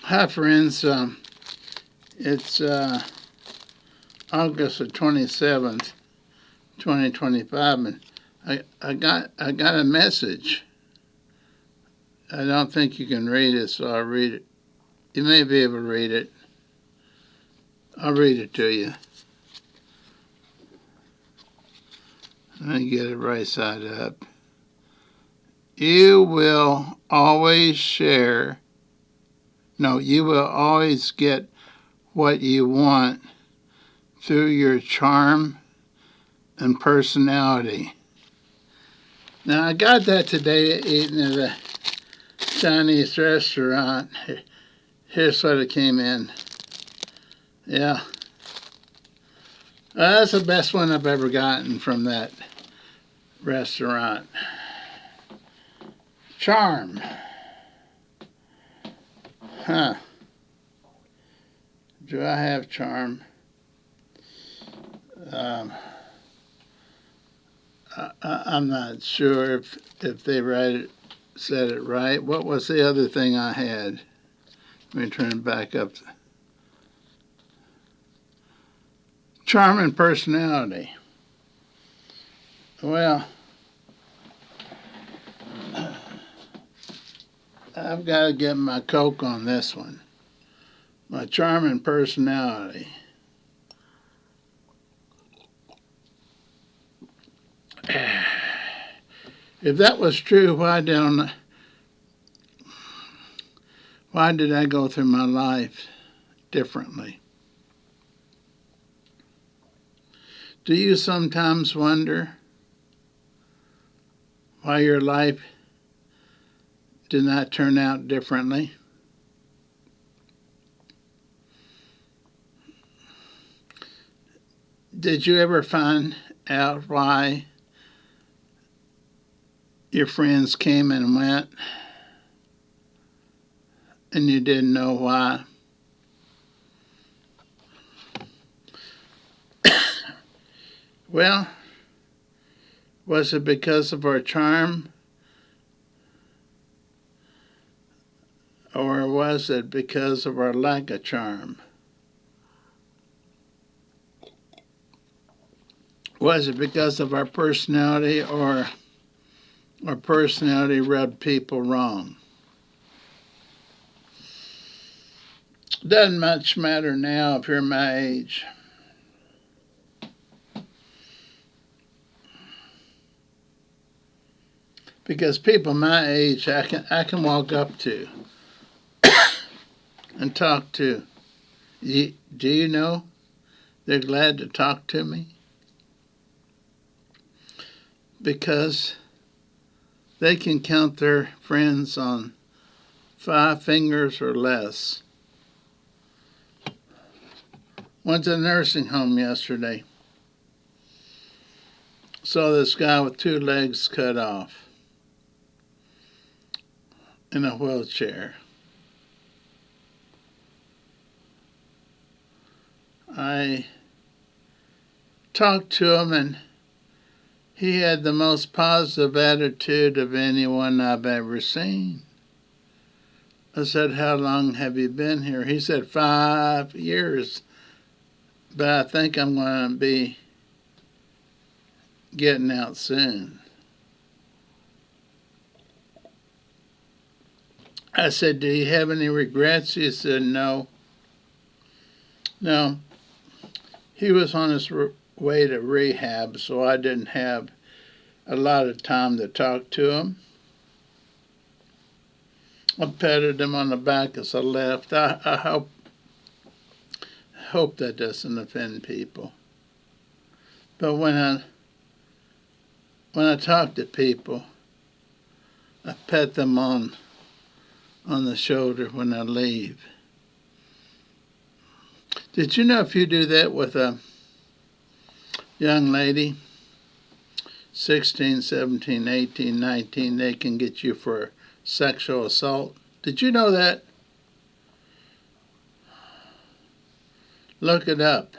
Hi, friends. It's August the 27th, 2025, and I got a message. I don't think you can read it, so I'll read it. You may be able to read it. I'll read it to you. Let me get it right side up. You will always share. No, you will always get what you want through your charm and personality. Now, I got that today eating at a Chinese restaurant. Here's what it came in. Yeah. That's the best one I've ever gotten from that restaurant. Charm. Huh. Do I have charm? Um, I'm not sure if they said it right. What was the other thing I had? Let me turn it back up. Charm and personality. Well, I've got to get my Coke on this one. My charm and personality. If that was true, why did I go through my life differently? Do you sometimes wonder why your life did not turn out differently? Did you ever find out why your friends came and went and you didn't know why? Well, was it because of our charm, or was it because of our lack of charm? Was it because of our personality, or our personality rubbed people wrong? Doesn't much matter now if you're my age. Because people my age I can walk up to and talk to. Do you know they're glad to talk to me? Because they can count their friends on 5 fingers or less. Went to a nursing home yesterday. Saw this guy with 2 legs cut off in a wheelchair. I talked to him, and he had the most positive attitude of anyone I've ever seen. I said, "How long have you been here?" He said, 5 years, but I think I'm going to be getting out soon. I said, "Do you have any regrets?" He said, "No." No, he was on his way to rehab, so I didn't have a lot of time to talk to him. I patted him on the back as I left. I hope that doesn't offend people. But when I talk to people, I pat them on the shoulder when I leave. Did you know if you do that with a young lady, 16, 17, 18, 19, they can get you for sexual assault? Did you know that? Look it up.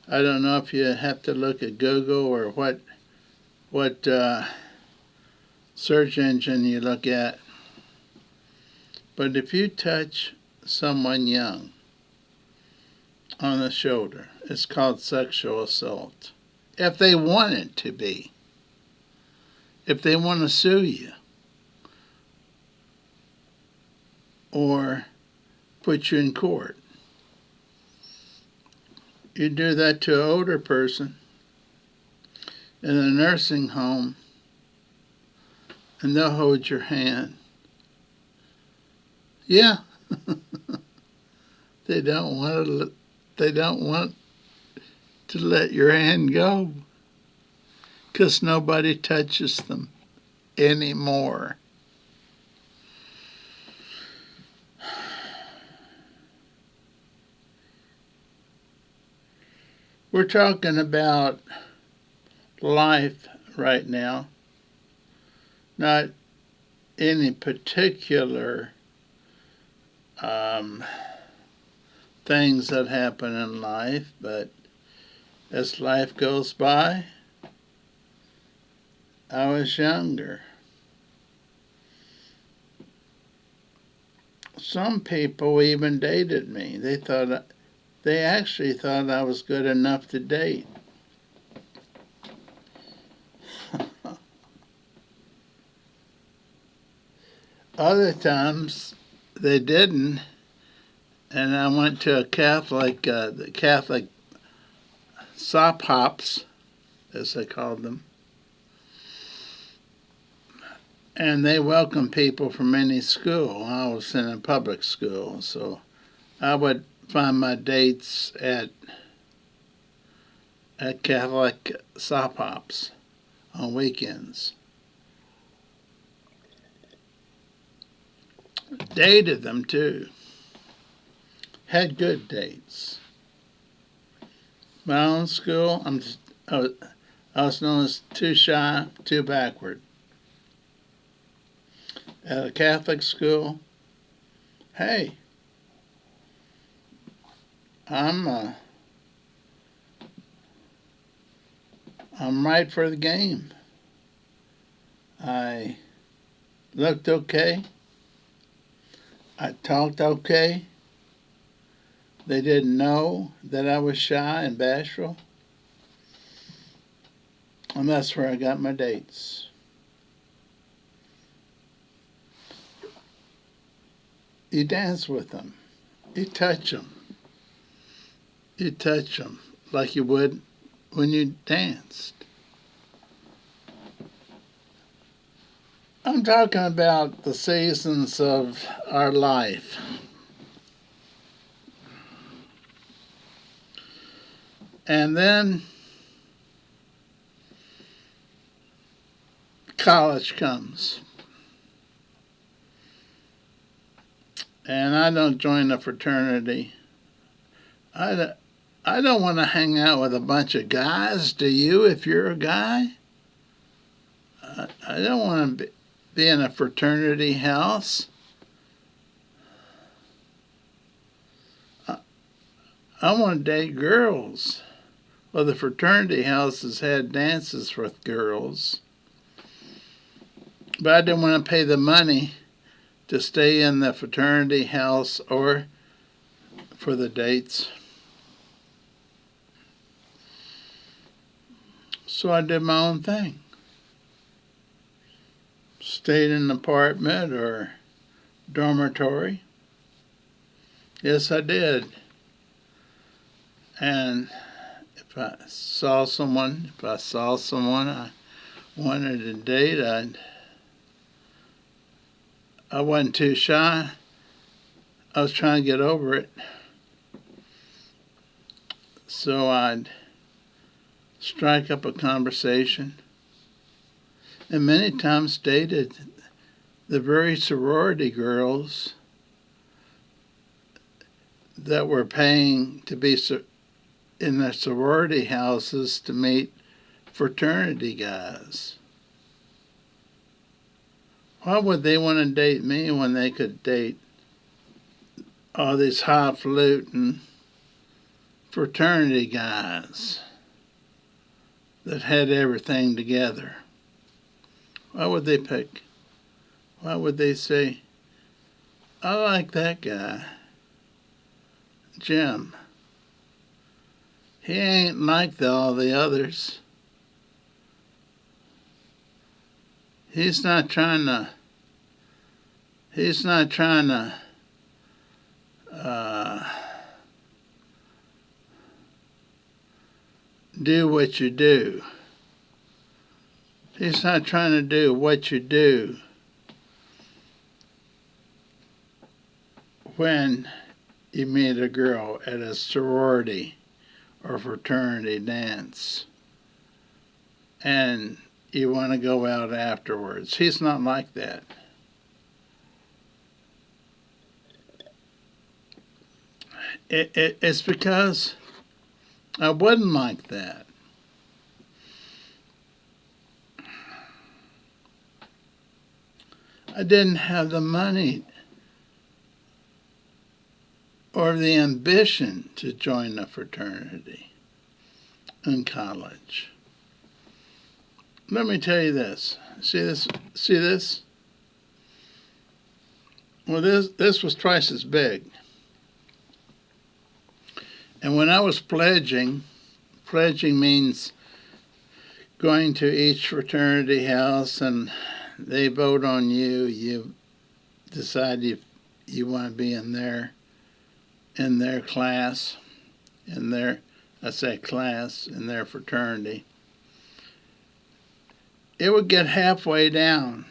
I don't know if you have to look at Google or what search engine you look at. But if you touch someone young on the shoulder, it's called sexual assault. If they want it to be, if they want to sue you or put you in court, you do that to an older person in a nursing home, and they'll hold your hand. Yeah, they don't want to let your hand go because nobody touches them anymore. We're talking about life right now, not any particular things that happen in life, but as life goes by, I was younger. Some people even dated me. They actually thought I was good enough to date. Other times they didn't, and I went to a the Catholic sop hops, as they called them, and they welcomed people from any school. I was in a public school, so I would find my dates at Catholic sop hops on weekends. Dated them too. Had good dates. My own school, I was known as too shy, too backward. At a Catholic school, hey, I'm right for the game. I looked okay. I talked okay. They didn't know that I was shy and bashful. And that's where I got my dates. You dance with them. You touch them. You touch them like you would when you danced. I'm talking about the seasons of our life. And then college comes. And I don't join a fraternity. I don't want to hang out with a bunch of guys. Do you, if you're a guy? I don't want to be in a fraternity house. I want to date girls. Well, the fraternity houses had dances with girls. But I didn't want to pay the money to stay in the fraternity house or for the dates. So I did my own thing. Stayed in an apartment or dormitory. Yes, I did. And if I saw someone I wanted to date, I wasn't too shy. I was trying to get over it. So I'd strike up a conversation, and many times dated the very sorority girls that were paying to be in their sorority houses to meet fraternity guys. Why would they want to date me when they could date all these highfalutin fraternity guys that had everything together? Why would they pick? Why would they say, I like that guy, Jim. He ain't like all the others. He's not trying to. He's not trying to. Uh, do what you do. He's not trying to do what you do when you meet a girl at a sorority or fraternity dance and you want to go out afterwards. He's not like that. It's because I wasn't like that. I didn't have the money or the ambition to join a fraternity in college. Let me tell you this. See this? See this? Well, this was twice as big. And when I was pledging means going to each fraternity house and they vote on you. You decide if you want to be in their class, in their class, in their fraternity. It would get halfway down,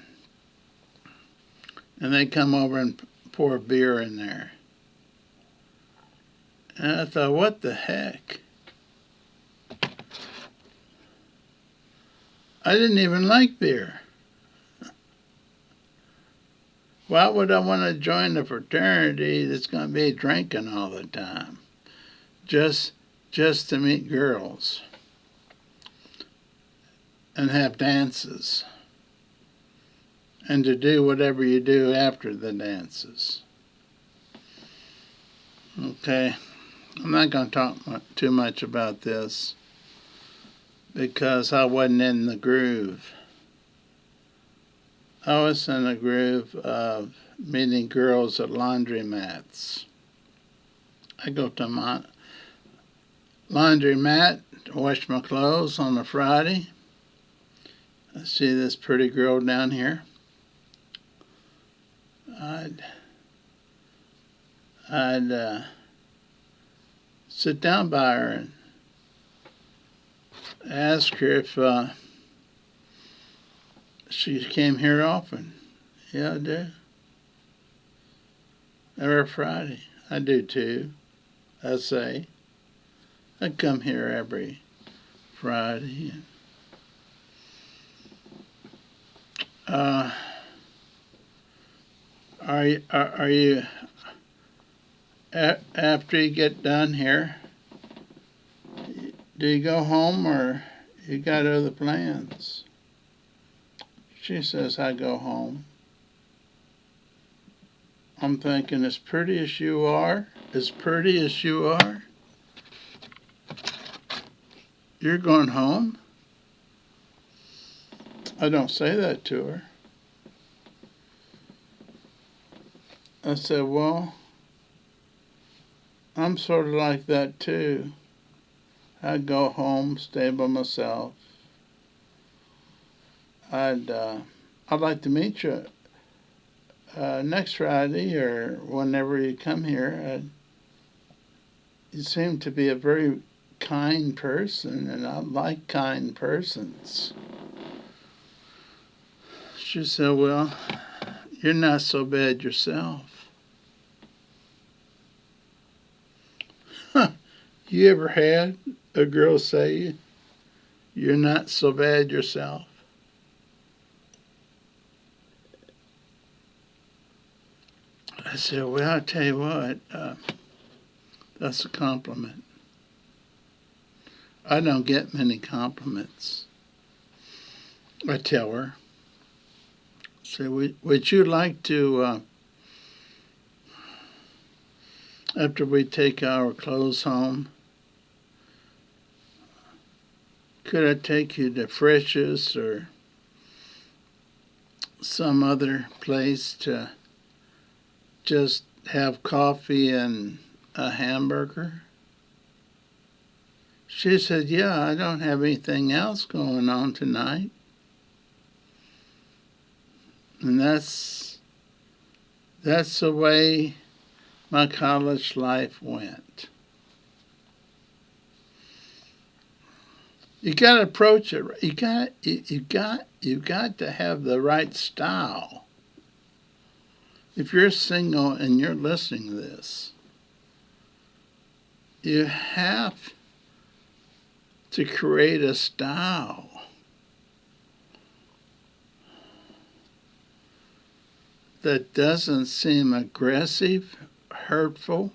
and they'd come over and pour beer in there. And I thought, what the heck? I didn't even like beer. Why would I want to join a fraternity that's going to be drinking all the time? Just to meet girls and have dances and to do whatever you do after the dances. Okay, I'm not going to talk too much about this because I wasn't in the groove. I was in the groove of meeting girls at laundromats. I go to my laundromat to wash my clothes on a Friday. I see this pretty girl down here. I'd sit down by her and ask her if she came here often. Yeah, I do. Every Friday. I do too. I say. I come here every Friday. Are you after you get done here? Do you go home or you got other plans? She says, I go home. I'm thinking, as pretty as you are, you're going home? I don't say that to her. I said, well, I'm sort of like that too. I'd go home, stay by myself. I'd like to meet you next Friday or whenever you come here. You seem to be a very kind person, and I like kind persons. She said, well, you're not so bad yourself. You ever had a girl say, you're not so bad yourself? I said, well, I'll tell you what, that's a compliment. I don't get many compliments. I tell her. Say, would you like to, after we take our clothes home, could I take you to Frisch's or some other place to just have coffee and a hamburger? She said, yeah, I don't have anything else going on tonight. And that's the way my college life went. You got to approach it. You got to have the right style. If you're single and you're listening to this, you have to create a style that doesn't seem aggressive, hurtful,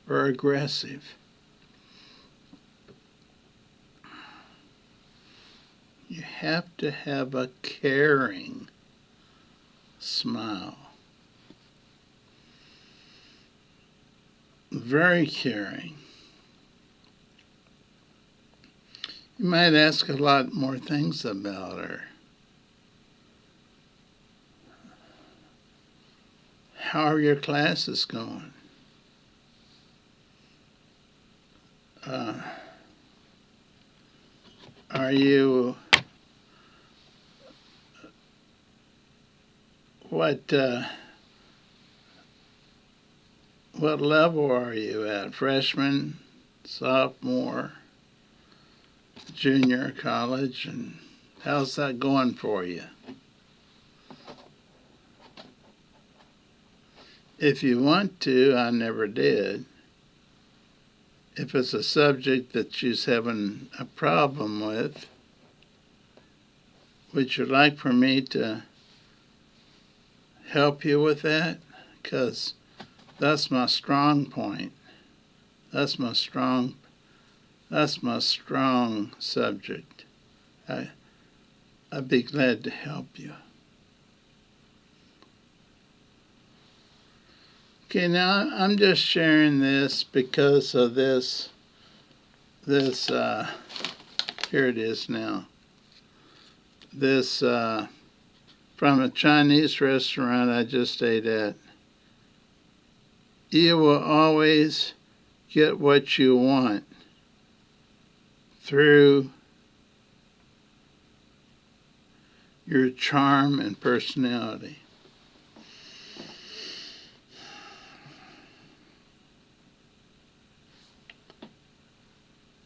or aggressive. You have to have a caring smile. Very caring. You might ask a lot more things about her. How are your classes going? Are you what level are you at? Freshman, sophomore, junior college, and how's that going for you? If you want to, I never did. If it's a subject that she's having a problem with, would you like for me to help you with that? Because that's my strong point. That's my strong subject. I'd be glad to help you. Okay, now I'm just sharing this because of this, here it is now. This, from a Chinese restaurant I just ate at. You will always get what you want through your charm and personality.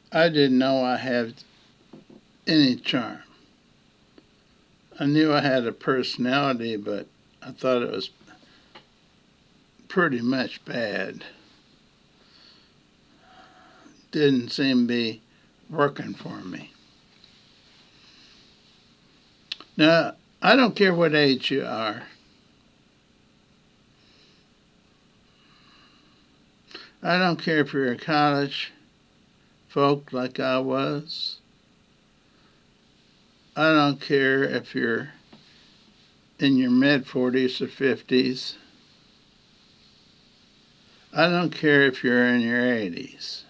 I didn't know I had any charm. I knew I had a personality, but I thought it was pretty much bad. Didn't seem to be working for me. Now, I don't care what age you are. I don't care if you're a college folk like I was. I don't care if you're in your mid-40s or 50s. I don't care if you're in your 80s.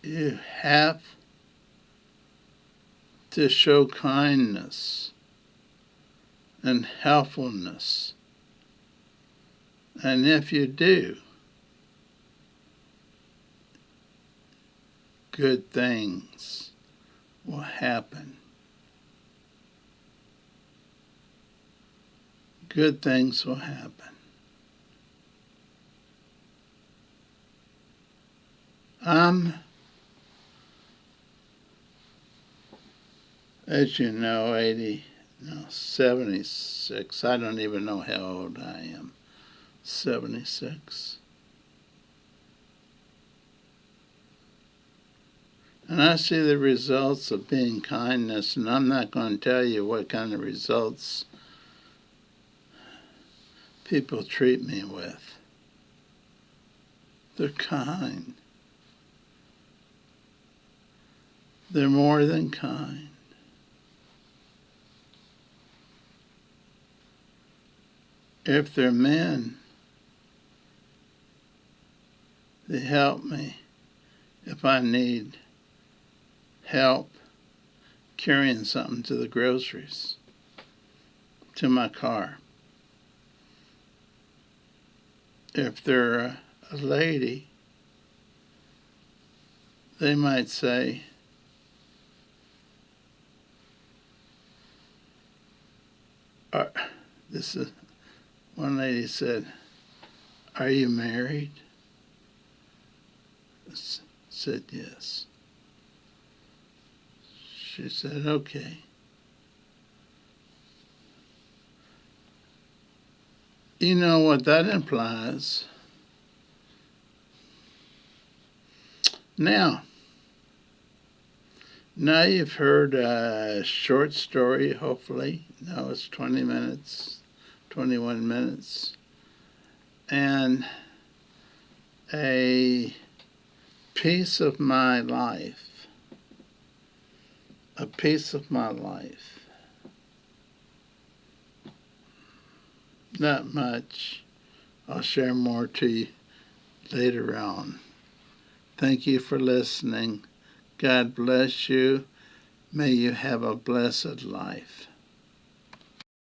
You have to show kindness and helpfulness. And if you do, good things will happen. Good things will happen. I'm, as you know, 76. I don't even know how old I am. 76. And I see the results of being kindness, and I'm not going to tell you what kind of results people treat me with. They're kind. They're more than kind. If they're men, they help me if I need help carrying something to the groceries. to my car. If they're a lady, they might say, this is, one lady said, "Are you married?" I said, "Yes." She said, "Okay." You know what that implies. Now you've heard a short story, hopefully. Now it's 20 minutes, 21 minutes, and a piece of my life. A piece of my life. Not much. I'll share more to you later on. Thank you for listening. God bless you. May you have a blessed life.